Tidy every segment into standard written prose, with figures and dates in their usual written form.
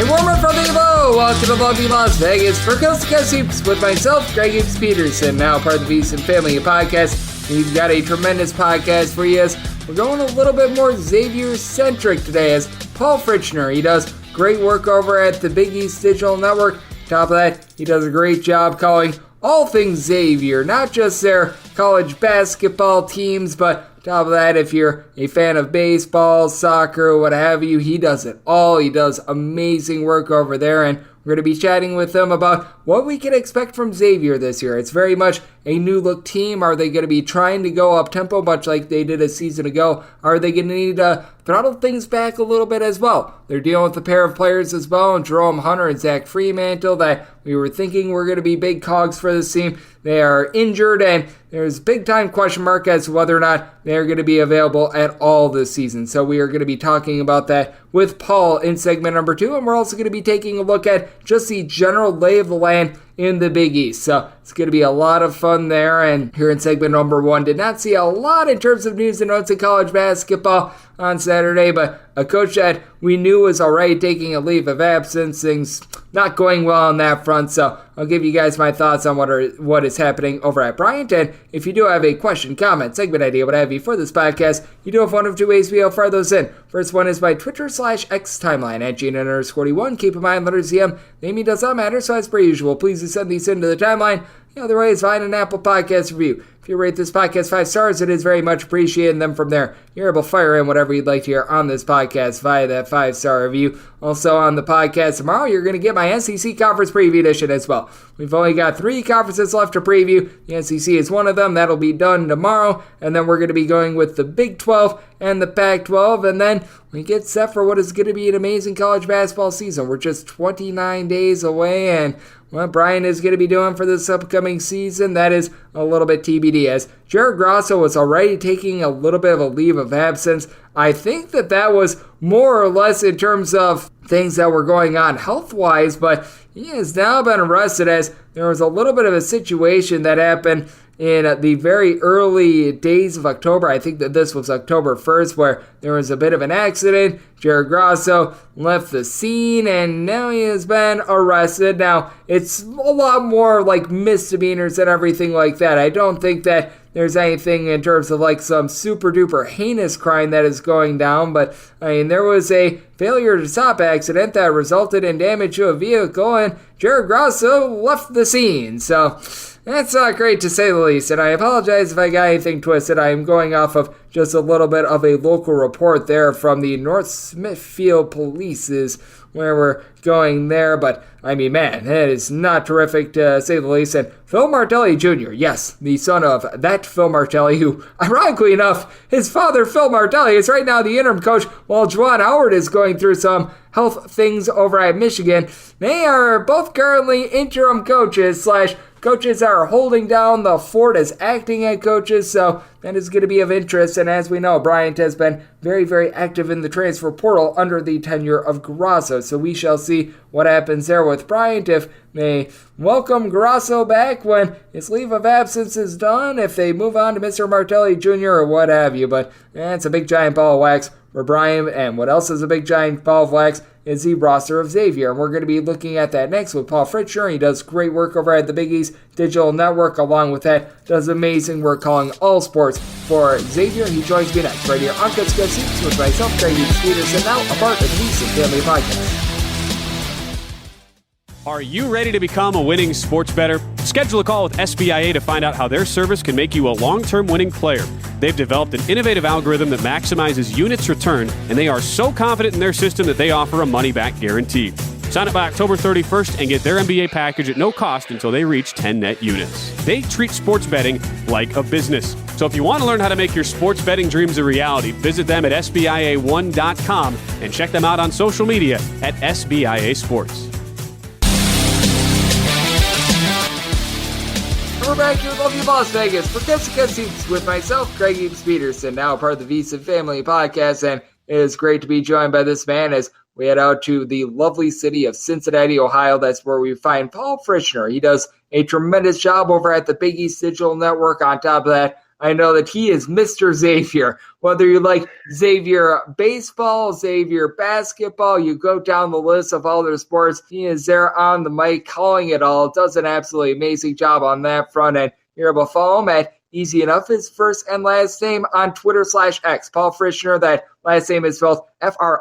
A warmer from the low. Welcome to lovely Las Vegas for Coast to Coast Hoops with myself, Greg Hoops Peterson, now part of the VSiN Family Podcast. We've got a tremendous podcast for you as we're going a little bit more Xavier-centric today as Paul Fritschner, he does great work over at the Big East Digital Network. Top of that, he does a great job calling all things Xavier, not just their college basketball teams, but top of that, if you're a fan of baseball, soccer, what have you, he does it all. He does amazing work over there, and we're going to be chatting with him about what we can expect from Xavier this year. It's very much a new-look team. Are they going to be trying to go up-tempo much like they did a season ago? Are they going to need to throttle things back a little bit as well? They're dealing with a pair of players as well, and Jerome Hunter and Zach Fremantle, that we were thinking were going to be big cogs for this team. They are injured, and there's big-time question mark as to whether or not they're going to be available at all this season. So we are going to be talking about that with Paul in segment number 2, and we're also going to be taking a look at just the general lay of the land in the Big East. So it's going to be a lot of fun there. And here in segment number 1, did not see a lot in terms of news and notes in college basketball on Saturday, but a coach that we knew was already taking a leave of absence, things not going well on that front. So I'll give you guys my thoughts on what is happening over at Bryant. And if you do have a question, comment, segment idea, what have you for this podcast, you do have one of two ways we will fire those in. First one is my Twitter/X timeline at GN_41. Keep in mind, letters CM, naming does not matter, so as per usual, please do send these into the timeline. The other way is find an Apple Podcast review. If you rate this podcast 5 stars, it is very much appreciated. And then from there, you're able to fire in whatever you'd like to hear on this podcast via that 5-star review. Also on the podcast tomorrow, you're going to get my SEC Conference Preview Edition as well. We've only got 3 conferences left to preview. The SEC is one of them. That'll be done tomorrow. And then we're going to be going with the Big 12 and the Pac-12. And then we get set for what is going to be an amazing college basketball season. We're just 29 days away, and what Bryant is going to be doing for this upcoming season, that is a little bit TBD, as Jared Grasso was already taking a little bit of a leave of absence. I think that was more or less in terms of things that were going on health-wise, but he has now been arrested as there was a little bit of a situation that happened in the very early days of October. I think that this was October 1st, where there was a bit of an accident. Jared Grasso left the scene, and now he has been arrested. Now, it's a lot more like misdemeanors and everything like that. I don't think that there's anything in terms of like some super duper heinous crime that is going down, but I mean, there was a failure to stop accident that resulted in damage to a vehicle, and Jared Grasso left the scene. So that's not great to say the least, and I apologize if I got anything twisted. I am going off of just a little bit of a local report there from the North Smithfield Police is where we're going there, but I mean, man, it is not terrific to say the least. And Phil Martelli Jr., yes, the son of that Phil Martelli, who, ironically enough, his father, Phil Martelli, is right now the interim coach while Juwan Howard is going through some health things over at Michigan. They are both currently interim coaches / coaches that are holding down the fort as acting head coaches, so that is going to be of interest. And as we know, Bryant has been very, very active in the transfer portal under the tenure of Grasso, so we shall see what happens there with Bryant, if they welcome Grasso back when his leave of absence is done, if they move on to Mr. Martelli Jr. or what have you. But that's a big giant ball of wax for Bryant, and what else is a big giant ball of wax is the roster of Xavier, and we're going to be looking at that next with Paul Fritschner. He does great work over at the Big East Digital Network. Along with that, does amazing work calling all sports for Xavier. He joins me next right here on Coast to Coast Hoops with myself, Greg Hoops Peterson, now a part of the VSiN Family Podcast. Are you ready to become a winning sports bettor? Schedule a call with SBIA to find out how their service can make you a long-term winning player. They've developed an innovative algorithm that maximizes units return, and they are so confident in their system that they offer a money-back guarantee. Sign up by October 31st and get their MBA package at no cost until they reach 10 net units. They treat sports betting like a business. So if you want to learn how to make your sports betting dreams a reality, visit them at SBIA1.com and check them out on social media at SBIA Sports. We're back here in lovely Las Vegas for Coast to Coast Hoops with myself, Greg Hoops Peterson, now part of the VSiN Family Podcast, and it is great to be joined by this man as we head out to the lovely city of Cincinnati, Ohio. That's where we find Paul Fritschner. He does a tremendous job over at the Big East Digital Network. On top of that, I know that he is Mr. Xavier. Whether you like Xavier baseball, Xavier basketball, you go down the list of all their sports, he is there on the mic calling it all. Does an absolutely amazing job on that front. And you're able to follow him at easy enough, his first and last name on Twitter/X. Paul Fritschner, that last name is spelled Fritschner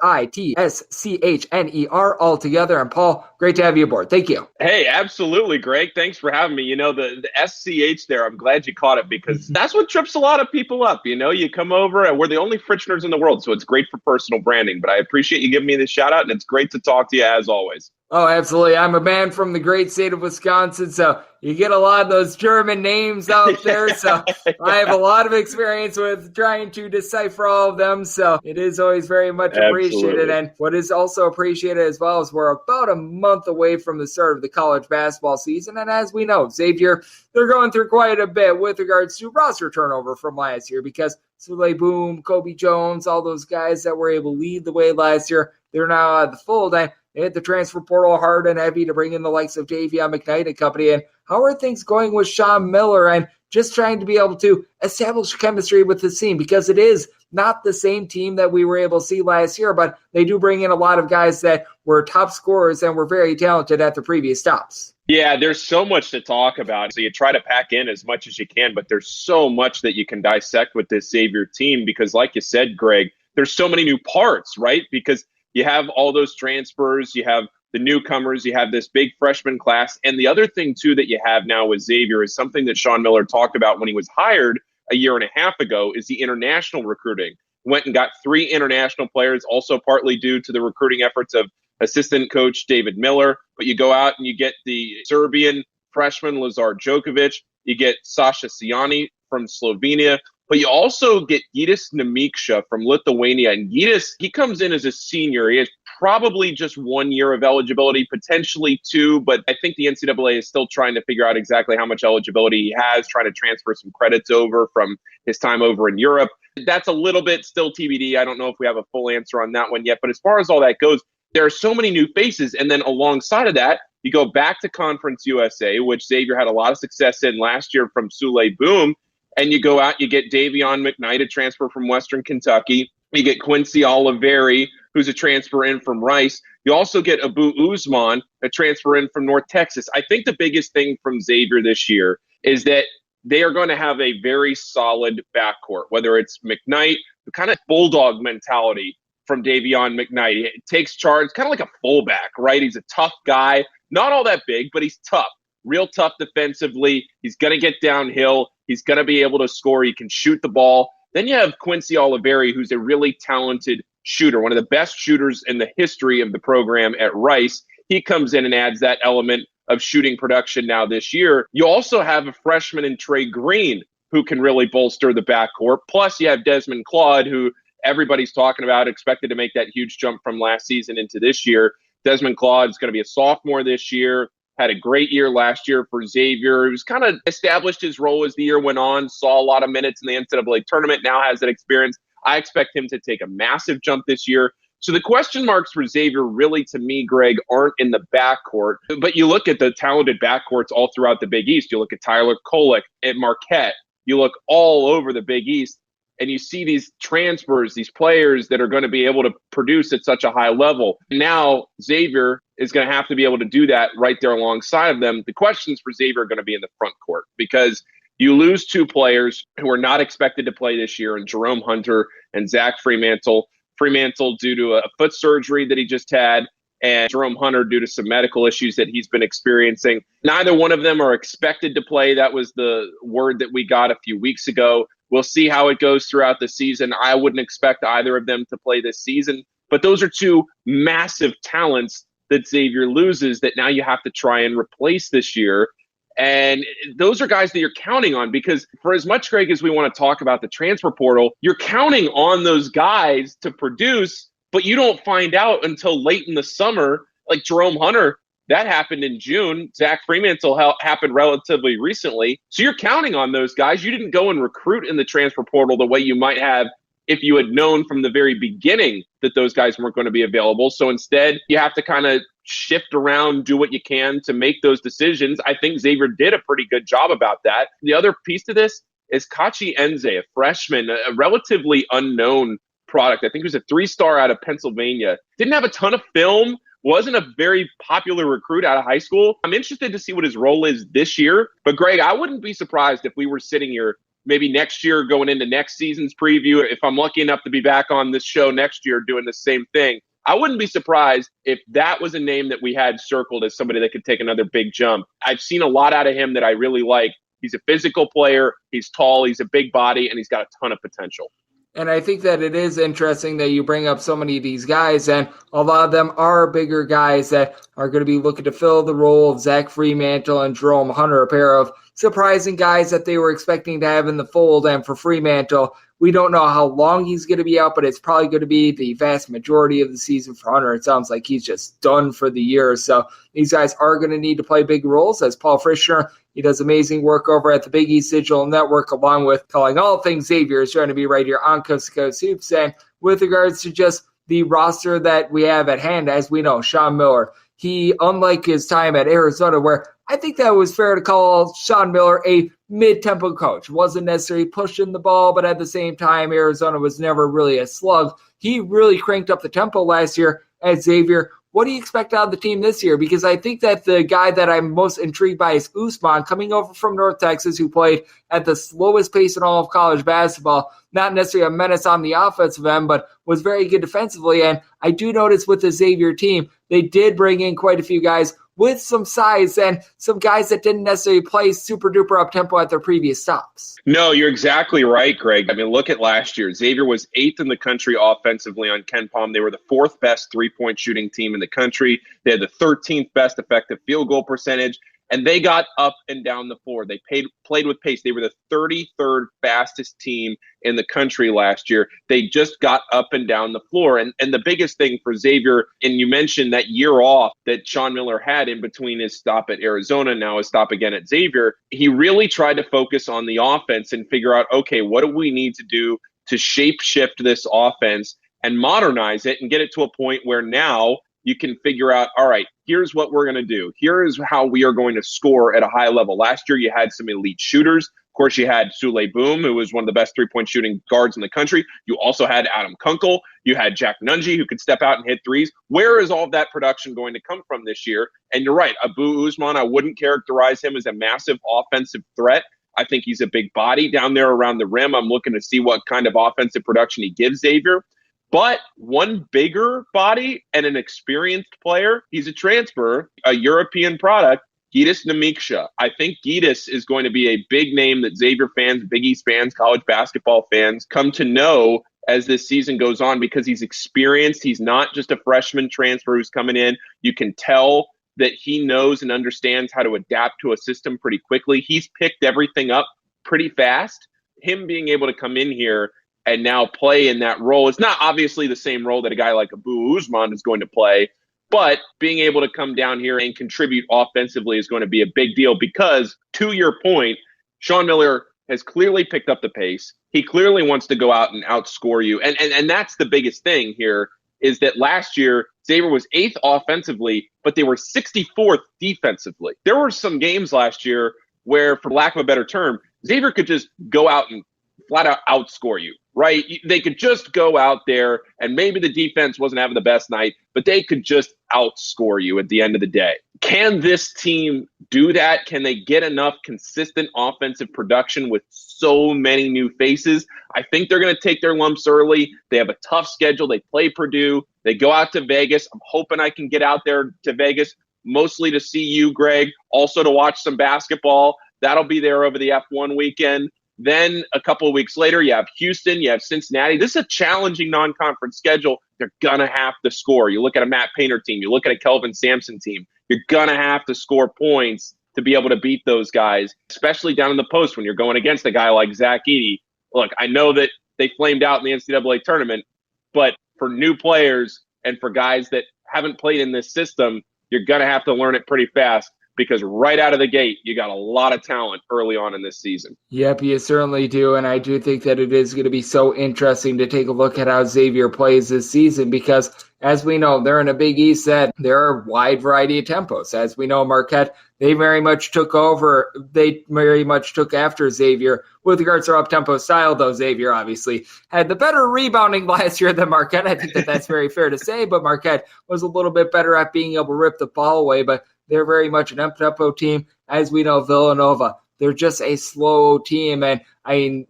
all together. And Paul, great to have you aboard. Thank you. Hey, absolutely, Greg. Thanks for having me. The SCH there, I'm glad you caught it because that's what trips a lot of people up. You come over and we're the only Fritschners in the world, so it's great for personal branding. But I appreciate you giving me this shout out, and it's great to talk to you as always. Oh, absolutely. I'm a man from the great state of Wisconsin, so you get a lot of those German names out there. So I have a lot of experience with trying to decipher all of them. So it is always very much appreciated. Absolutely. And what is also appreciated as well is we're about a month away from the start of the college basketball season. And as we know, Xavier, they're going through quite a bit with regards to roster turnover from last year because Sule Boom, Kobe Jones, all those guys that were able to lead the way last year, they're now out of the fold. And they hit the transfer portal hard and heavy to bring in the likes of Davion McKnight and company. And how are things going with Sean Miller and just trying to be able to establish chemistry with the team? Because it is not the same team that we were able to see last year, but they do bring in a lot of guys that were top scorers and were very talented at the previous stops. Yeah, there's so much to talk about. So you try to pack in as much as you can, but there's so much that you can dissect with this Xavier team because like you said, Greg, there's so many new parts, right? Because you have all those transfers, you have the newcomers, you have this big freshman class. And the other thing, too, that you have now with Xavier is something that Sean Miller talked about when he was hired a year and a half ago is the international recruiting. Went and got 3 international players, also partly due to the recruiting efforts of assistant coach David Miller. But you go out and you get the Serbian freshman Lazar Djokovic. You get Sasha Ciani from Slovenia. But you also get Gytis Nemiksha from Lithuania. And Gytis, he comes in as a senior. He has probably just 1 year of eligibility, potentially 2. But I think the NCAA is still trying to figure out exactly how much eligibility he has, trying to transfer some credits over from his time over in Europe. That's a little bit still TBD. I don't know if we have a full answer on that one yet. But as far as all that goes, there are so many new faces. And then alongside of that, you go back to Conference USA, which Xavier had a lot of success in last year from Sule Boom. And you go out, you get Davion McKnight, a transfer from Western Kentucky. You get Quincy Oliveri, who's a transfer in from Rice. You also get Abu Usman, a transfer in from North Texas. I think the biggest thing from Xavier this year is that they are going to have a very solid backcourt, whether it's McKnight, the kind of bulldog mentality from Davion McKnight. He takes charge, kind of like a fullback, right? He's a tough guy, not all that big, but he's tough. Real tough defensively. He's going to get downhill. He's going to be able to score. He can shoot the ball. Then you have Quincy Oliveri, who's a really talented shooter, one of the best shooters in the history of the program at Rice. He comes in and adds that element of shooting production now this year. You also have a freshman in Trey Green who can really bolster the backcourt. Plus, you have Desmond Claude, who everybody's talking about, expected to make that huge jump from last season into this year. Desmond Claude is going to be a sophomore this year. Had a great year last year for Xavier. He was kind of established his role as the year went on, saw a lot of minutes in the NCAA tournament, now has that experience. I expect him to take a massive jump this year. So the question marks for Xavier really, to me, Greg, aren't in the backcourt. But you look at the talented backcourts all throughout the Big East. You look at Tyler Kolek at Marquette. You look all over the Big East, and you see these transfers, these players that are going to be able to produce at such a high level. Now, Xavier is going to have to be able to do that right there alongside of them. The questions for Xavier are going to be in the front court because you lose 2 players who are not expected to play this year, and Jerome Hunter and Zach Fremantle. Fremantle due to a foot surgery that he just had, and Jerome Hunter due to some medical issues that he's been experiencing. Neither one of them are expected to play. That was the word that we got a few weeks ago. We'll see how it goes throughout the season. I wouldn't expect either of them to play this season, but those are 2 massive talents that Xavier loses that now you have to try and replace this year. And those are guys that you're counting on because for as much, Greg, as we want to talk about the transfer portal, you're counting on those guys to produce, but you don't find out until late in the summer. Like Jerome Hunter, that happened in June. Zach Fremantle happened relatively recently. So you're counting on those guys. You didn't go and recruit in the transfer portal the way you might have if you had known from the very beginning that those guys weren't going to be available. So instead, you have to kind of shift around, do what you can to make those decisions. I think Xavier did a pretty good job about that. The other piece to this is Kachi Enze, a freshman, a relatively unknown product. I think he was a 3-star out of Pennsylvania. Didn't have a ton of film, wasn't a very popular recruit out of high school. I'm interested to see what his role is this year. But, Greg, I wouldn't be surprised if we were sitting here maybe next year going into next season's preview. If I'm lucky enough to be back on this show next year doing the same thing, I wouldn't be surprised if that was a name that we had circled as somebody that could take another big jump. I've seen a lot out of him that I really like. He's a physical player. He's tall. He's a big body, and he's got a ton of potential. And I think that it is interesting that you bring up so many of these guys, and a lot of them are bigger guys that are going to be looking to fill the role of Zach Freemantle and Jerome Hunter, a pair of surprising guys that they were expecting to have in the fold. And for Freemantle, we don't know how long he's going to be out, but it's probably going to be the vast majority of the season. For Hunter, it sounds like he's just done for the year. So these guys are going to need to play big roles. As Paul Fritschner, he does amazing work over at the Big East Digital Network, along with calling all things Xavier, is trying to be right here on Coast to Coast Hoops. And with regards to just the roster that we have at hand, as we know, Sean Miller, he, unlike his time at Arizona, where I think that was fair to call Sean Miller a mid-tempo coach. Wasn't necessarily pushing the ball, but at the same time, Arizona was never really a slug. He really cranked up the tempo last year at Xavier. What do you expect out of the team this year? Because I think that the guy that I'm most intrigued by is Usman, coming over from North Texas, who played at the slowest pace in all of college basketball. Not necessarily a menace on the offensive end, but was very good defensively. And I do notice with the Xavier team, they did bring in quite a few guys with some size and some guys that didn't necessarily play super duper up tempo at their previous stops. No, you're exactly right, Greg. I mean, look at last year. Xavier was 8th in the country offensively on KenPom. They were the 4th best three-point shooting team in the country. They had the 13th best effective field goal percentage, and they got up and down the floor. They played with pace. They were the 33rd fastest team in the country last year. They just got up and down the floor. And the biggest thing for Xavier, and you mentioned that year off that Sean Miller had in between his stop at Arizona, now his stop again at Xavier, he really tried to focus on the offense and figure out, okay, what do we need to do to shape shift this offense and modernize it and get it to a point where now you can figure out, all right, here's what we're going to do. Here is how we are going to score at a high level. Last year, you had some elite shooters. Of course, you had Sule Boom, who was one of the best three-point shooting guards in the country. You also had Adam Kunkel. You had Jack Nunji, who could step out and hit threes. Where is all of that production going to come from this year? And you're right, Abu Usman, I wouldn't characterize him as a massive offensive threat. I think he's a big body down there around the rim. I'm looking to see what kind of offensive production he gives Xavier. But one bigger body and an experienced player, he's a transfer, a European product, Gitas Namiksha. I think Gitas is going to be a big name that Xavier fans, Big East fans, college basketball fans come to know as this season goes on because he's experienced. He's not just a freshman transfer who's coming in. You can tell that he knows and understands how to adapt to a system pretty quickly. He's picked everything up pretty fast. Him being able to come in here and now play in that role. It's not obviously the same role that a guy like Abu Usman is going to play, but being able to come down here and contribute offensively is going to be a big deal because, to your point, Sean Miller has clearly picked up the pace. He clearly wants to go out and outscore you. And that's the biggest thing here is that last year, Xavier was 8th offensively, but they were 64th defensively. There were some games last year where, for lack of a better term, Xavier could just go out and flat out outscore you, right? They could just go out there and maybe the defense wasn't having the best night, but they could just outscore you at the end of the day. Can this team do that? Can they get enough consistent offensive production with so many new faces? I think they're going to take their lumps early. They have a tough schedule. They play Purdue. They go out to Vegas. I'm hoping I can get out there to Vegas, mostly to see you, Greg, also to watch some basketball. That'll be there over the F1 weekend. Then a couple of weeks later, you have Houston, you have Cincinnati. This is a challenging non-conference schedule. They're going to have to score. You look at a Matt Painter team. You look at a Kelvin Sampson team. You're going to have to score points to be able to beat those guys, especially down in the post when you're going against a guy like Zach Edey. Look, I know that they flamed out in the NCAA tournament, but for new players and for guys that haven't played in this system, you're going to have to learn it pretty fast. Because right out of the gate, you got a lot of talent early on in this season. Yep, you certainly do. And I do think that it is going to be so interesting to take a look at how Xavier plays this season because, as we know, they're in a Big East that there are a wide variety of tempos. As we know, Marquette, they very much took over. They very much took after Xavier. With regards to up-tempo style, though, Xavier obviously had the better rebounding last year than Marquette. I think that's very fair to say, but Marquette was a little bit better at being able to rip the ball away, but they're very much an up-tempo team. As we know, Villanova, they're just a slow team, and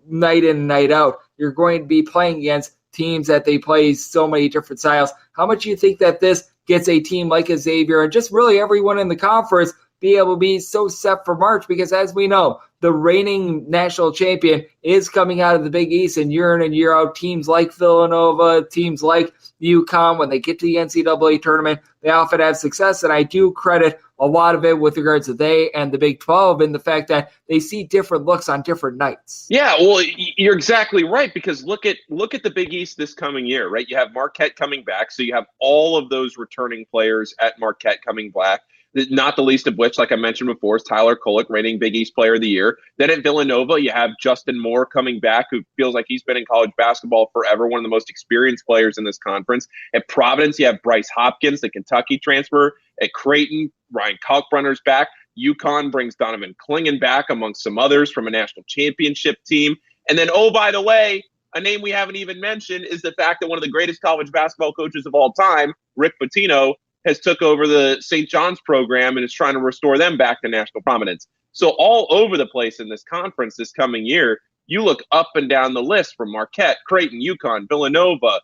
night in, night out, you're going to be playing against teams that they play so many different styles. How much do you think that this gets a team like a Xavier and just really everyone in the conference be able to be so set for March? Because as we know, the reigning national champion is coming out of the Big East, and year in and year out, teams like Villanova, teams like UConn, when they get to the NCAA tournament, they often have success, and I do credit a lot of it with regards to they and the Big 12 in the fact that they see different looks on different nights. Yeah, well, you're exactly right, because look at the Big East this coming year, right? You have Marquette coming back, so you have all of those returning players at Marquette coming back. Not the least of which, like I mentioned before, is Tyler Kolek, reigning Big East Player of the Year. Then at Villanova, you have Justin Moore coming back, who feels like he's been in college basketball forever, one of the most experienced players in this conference. At Providence, you have Bryce Hopkins, the Kentucky transfer. At Creighton, Ryan Kalkbrenner's back. UConn brings Donovan Clingan back, amongst some others, from a national championship team. And then, oh, by the way, a name we haven't even mentioned is the fact that one of the greatest college basketball coaches of all time, Rick Pitino, has took over the St. John's program and is trying to restore them back to national prominence. So all over the place in this conference this coming year, you look up and down the list from Marquette, Creighton, UConn, Villanova,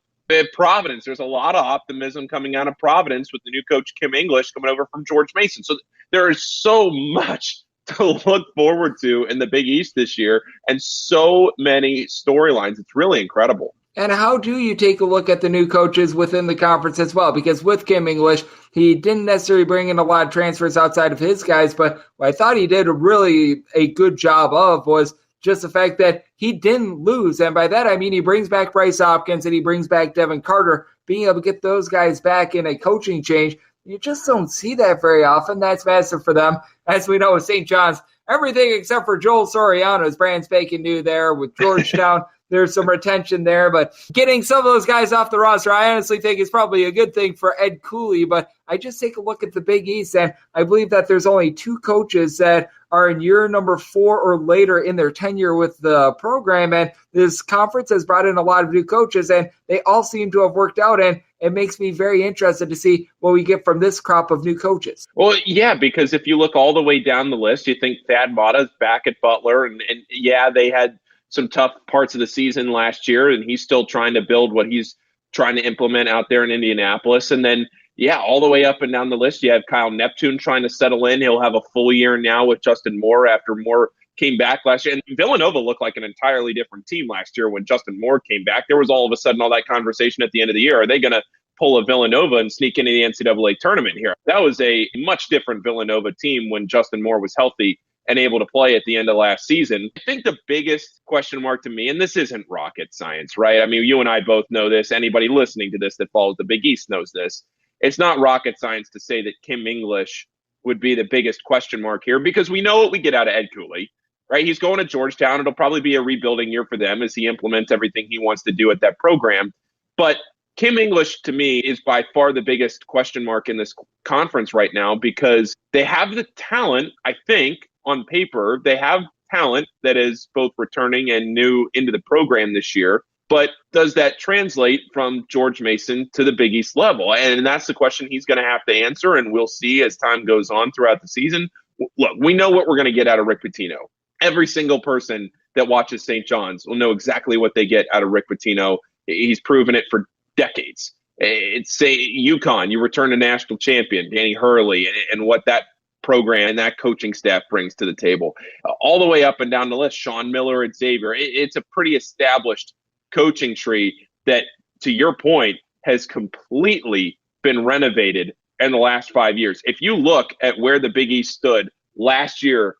Providence. There's a lot of optimism coming out of Providence with the new coach, Kim English, coming over from George Mason. So there is so much to look forward to in the Big East this year, and so many storylines. It's really incredible. And how do you take a look at the new coaches within the conference as well? Because with Kim English, he didn't necessarily bring in a lot of transfers outside of his guys, but what I thought he did a good job of was just the fact that he didn't lose. And by that, I mean he brings back Bryce Hopkins and he brings back Devin Carter. Being able to get those guys back in a coaching change, you just don't see that very often. That's massive for them. As we know with St. John's, everything except for Joel Soriano is brand spanking new there. With Georgetown, there's some retention there, but getting some of those guys off the roster, I honestly think is probably a good thing for Ed Cooley. But I just take a look at the Big East, and I believe that there's only two coaches that are in year number 4 or later in their tenure with the program, and this conference has brought in a lot of new coaches, and they all seem to have worked out, and it makes me very interested to see what we get from this crop of new coaches. Well, yeah, because if you look all the way down the list, you think Thad Matta's back at Butler, and yeah, they had some tough parts of the season last year, and he's still trying to build what he's trying to implement out there in Indianapolis. And then, yeah, all the way up and down the list, you have Kyle Neptune trying to settle in. He'll have a full year now with Justin Moore after Moore came back last year. And Villanova looked like an entirely different team last year when Justin Moore came back. There was all of a sudden all that conversation at the end of the year. Are they going to pull a Villanova and sneak into the NCAA tournament here? That was a much different Villanova team when Justin Moore was healthy and able to play at the end of last season. I think the biggest question mark to me, and this isn't rocket science, right? I mean, you and I both know this. Anybody listening to this that follows the Big East knows this. It's not rocket science to say that Kim English would be the biggest question mark here, because we know what we get out of Ed Cooley, right? He's going to Georgetown. It'll probably be a rebuilding year for them as he implements everything he wants to do at that program. But Kim English, to me, is by far the biggest question mark in this conference right now, because they have the talent, I think, on paper. They have talent that is both returning and new into the program this year. But does that translate from George Mason to the Big East level? And that's the question he's going to have to answer, and we'll see as time goes on throughout the season. Look, we know what we're going to get out of Rick Pitino. Every single person that watches St. John's will know exactly what they get out of Rick Pitino. He's proven it for decades. It's say UConn, you return a national champion, Danny Hurley, and what that program and that coaching staff brings to the table. All the way up and down the list, Sean Miller at Xavier. It's a pretty established coaching tree that, to your point, has completely been renovated in the last 5 years. If you look at where the Big East stood last year,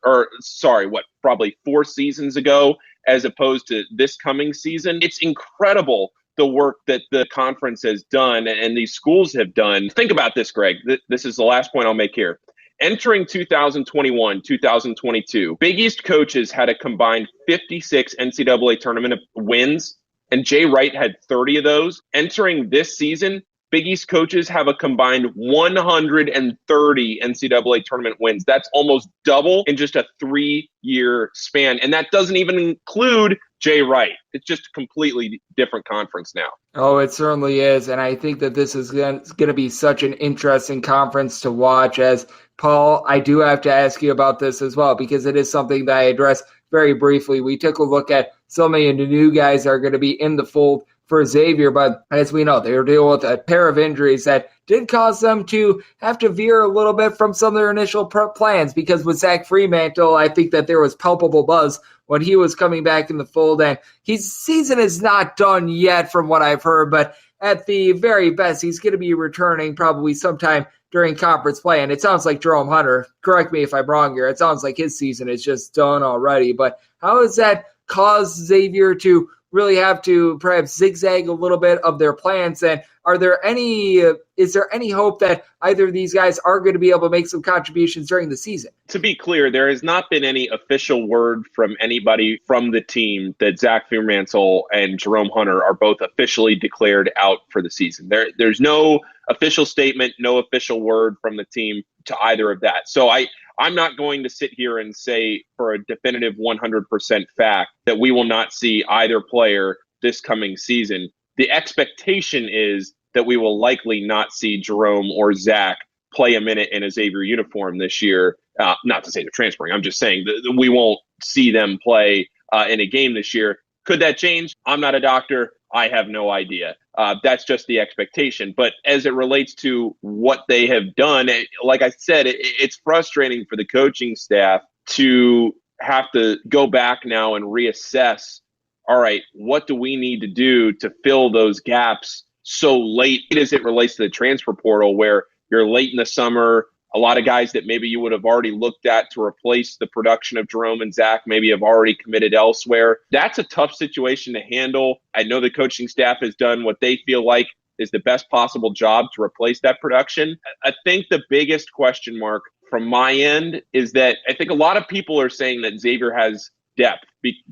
probably 4 seasons ago, as opposed to this coming season, it's incredible the work that the conference has done and these schools have done. Think about this, Greg. This is the last point I'll make here. Entering 2021, 2022, Big East coaches had a combined 56 NCAA tournament wins, and Jay Wright had 30 of those. Entering this season, Big East coaches have a combined 130 NCAA tournament wins. That's almost double in just a 3-year span. And that doesn't even include Jay Wright. It's just a completely different conference now. Oh, it certainly is. And I think that this is going to be such an interesting conference to watch. As Paul, I do have to ask you about this as well, because it is something that I addressed very briefly. We took a look at so many of the new guys that are going to be in the fold for Xavier, but as we know, they're dealing with a pair of injuries that did cause them to have to veer a little bit from some of their initial plans, because with Zach Fremantle, I think that there was palpable buzz when he was coming back in the fold, and his season is not done yet from what I've heard, but at the very best, he's going to be returning probably sometime during conference play, and it sounds like Jerome Hunter, correct me if I'm wrong here, it sounds like his season is just done already, but how has that caused Xavier to really have to perhaps zigzag a little bit of their plans? And is there any hope that either of these guys are going to be able to make some contributions during the season? To be clear, there has not been any official word from anybody from the team that Zach Fremantle and Jerome Hunter are both officially declared out for the season. There's no official statement, no official word from the team to either of that. So I'm not going to sit here and say for a definitive 100% fact that we will not see either player this coming season. The expectation is that we will likely not see Jerome or Zach play a minute in a Xavier uniform this year. Not to say they're transferring. I'm just saying that we won't see them play in a game this year. Could that change? I'm not a doctor. I have no idea. That's just the expectation. But as it relates to what they have done, like I said, it's frustrating for the coaching staff to have to go back now and reassess, all right, what do we need to do to fill those gaps so late as it relates to the transfer portal, where you're late in the summer, a lot of guys that maybe you would have already looked at to replace the production of Jerome and Zach maybe have already committed elsewhere. That's a tough situation to handle. I know the coaching staff has done what they feel like is the best possible job to replace that production. I think the biggest question mark from my end is that I think a lot of people are saying that Xavier has depth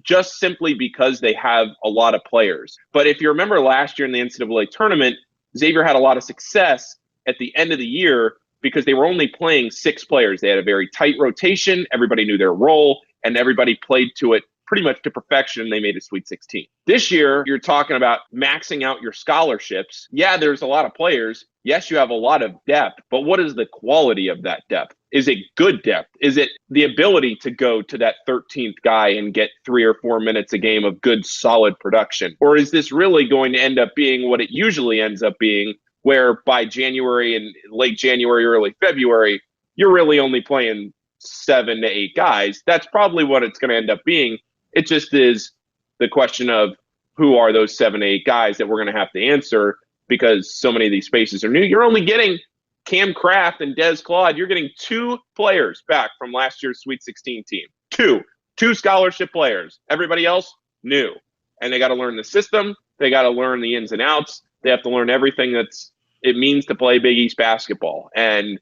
just simply because they have a lot of players. But if you remember last year in the NCAA tournament, Xavier had a lot of success at the end of the year because they were only playing 6 players. They had a very tight rotation. Everybody knew their role, and everybody played to it pretty much to perfection, and they made a Sweet 16. This year, you're talking about maxing out your scholarships. Yeah, there's a lot of players. Yes, you have a lot of depth, but what is the quality of that depth? Is it good depth? Is it the ability to go to that 13th guy and get 3 or 4 minutes a game of good, solid production? Or is this really going to end up being what it usually ends up being, where by January and late January, early February, you're really only playing 7 to 8 guys? That's probably what it's going to end up being. It just is the question of who are those 7 to 8 guys that we're going to have to answer, because so many of these spaces are new. You're only getting Cam Kraft and Des Claude. You're getting 2 players back from last year's Sweet 16 team. Two scholarship players. Everybody else, new. And they got to learn the system. They got to learn the ins and outs. They have to learn everything it means to play Big East basketball. And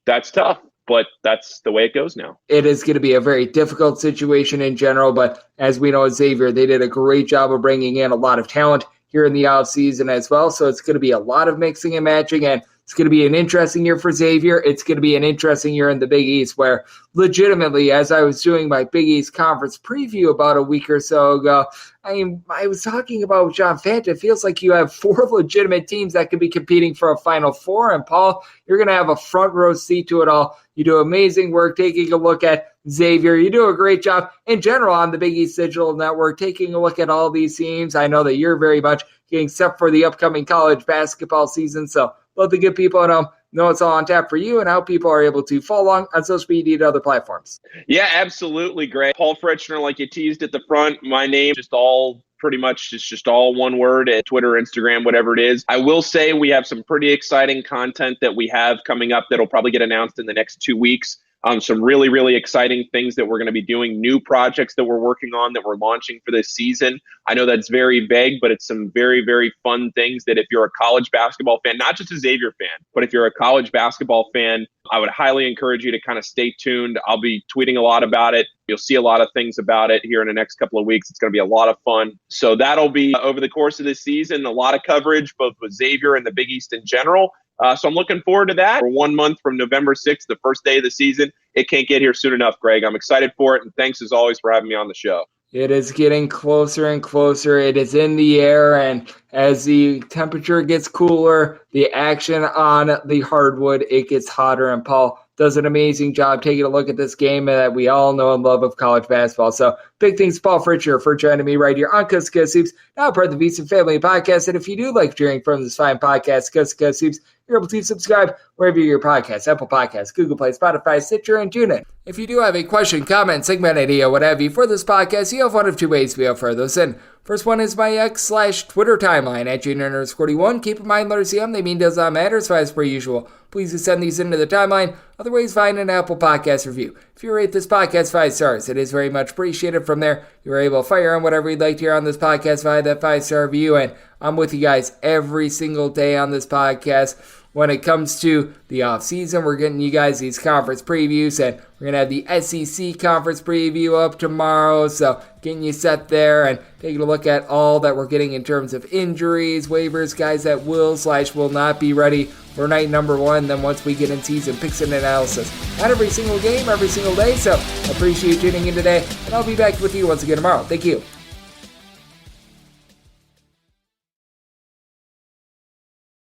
that's tough, but that's the way it goes now. It is going to be a very difficult situation in general, but as we know at Xavier, they did a great job of bringing in a lot of talent here in the offseason as well. So it's going to be a lot of mixing and matching, and it's going to be an interesting year for Xavier. It's going to be an interesting year in the Big East, where legitimately, as I was doing my Big East conference preview about a week or so ago, I was talking about John Fanta. It feels like you have 4 legitimate teams that could be competing for a Final Four. And Paul, you're going to have a front row seat to it all. You do amazing work taking a look at Xavier. You do a great job in general on the Big East Digital Network, taking a look at all these teams. I know that you're very much getting set for the upcoming college basketball season. So love to get people know it's all on tap for you and how people are able to follow along on social media and other platforms. Yeah, absolutely, Greg. Paul Fritschner, like you teased at the front, my name just all pretty much it's just all one word at Twitter, Instagram, whatever it is. I will say we have some pretty exciting content that we have coming up that'll probably get announced in the next 2 weeks. Some really, really exciting things that we're going to be doing, new projects that we're working on that we're launching for this season. I know that's very vague, but it's some very, very fun things that if you're a college basketball fan, not just a Xavier fan, but if you're a college basketball fan, I would highly encourage you to kind of stay tuned. I'll be tweeting a lot about it. You'll see a lot of things about it here in the next couple of weeks. It's going to be a lot of fun. So that'll be over the course of this season, a lot of coverage, both with Xavier and the Big East in general. So I'm looking forward to that. For 1 month from November 6th, the first day of the season. It can't get here soon enough, Greg. I'm excited for it, and thanks as always for having me on the show. It is getting closer and closer. It is in the air, and as the temperature gets cooler, the action on the hardwood, it gets hotter. And Paul does an amazing job taking a look at this game that we all know and love of college basketball. So big thanks to Paul Fritschner for joining me right here on Coast to Coast Hoops, now part of the VSiN Family Podcast. And if you do like hearing from this fine podcast, Coast to Coast Hoops, you're able to subscribe wherever you get your podcasts, Apple Podcasts, Google Play, Spotify, Stitcher, and TuneIn. If you do have a question, comment, segment idea, what have you for this podcast, you have one of two ways to be able to throw those in. First one is my X/Twitter timeline at Junior_41. Keep in mind, letters CM, they mean does not matter, so as per usual, please send these into the timeline. Other ways, find an Apple Podcast review. If you rate this podcast 5 stars, it is very much appreciated. From there, you are able to fire on whatever you'd like to hear on this podcast via that 5-star review, and I'm with you guys every single day on this podcast. When it comes to the offseason, we're getting you guys these conference previews, and we're going to have the SEC conference preview up tomorrow, so getting you set there and taking a look at all that we're getting in terms of injuries, waivers, guys that will not be ready for night number 1. Then once we get in season picks and analysis, not every single game, every single day, so I appreciate you tuning in today, and I'll be back with you once again tomorrow. Thank you.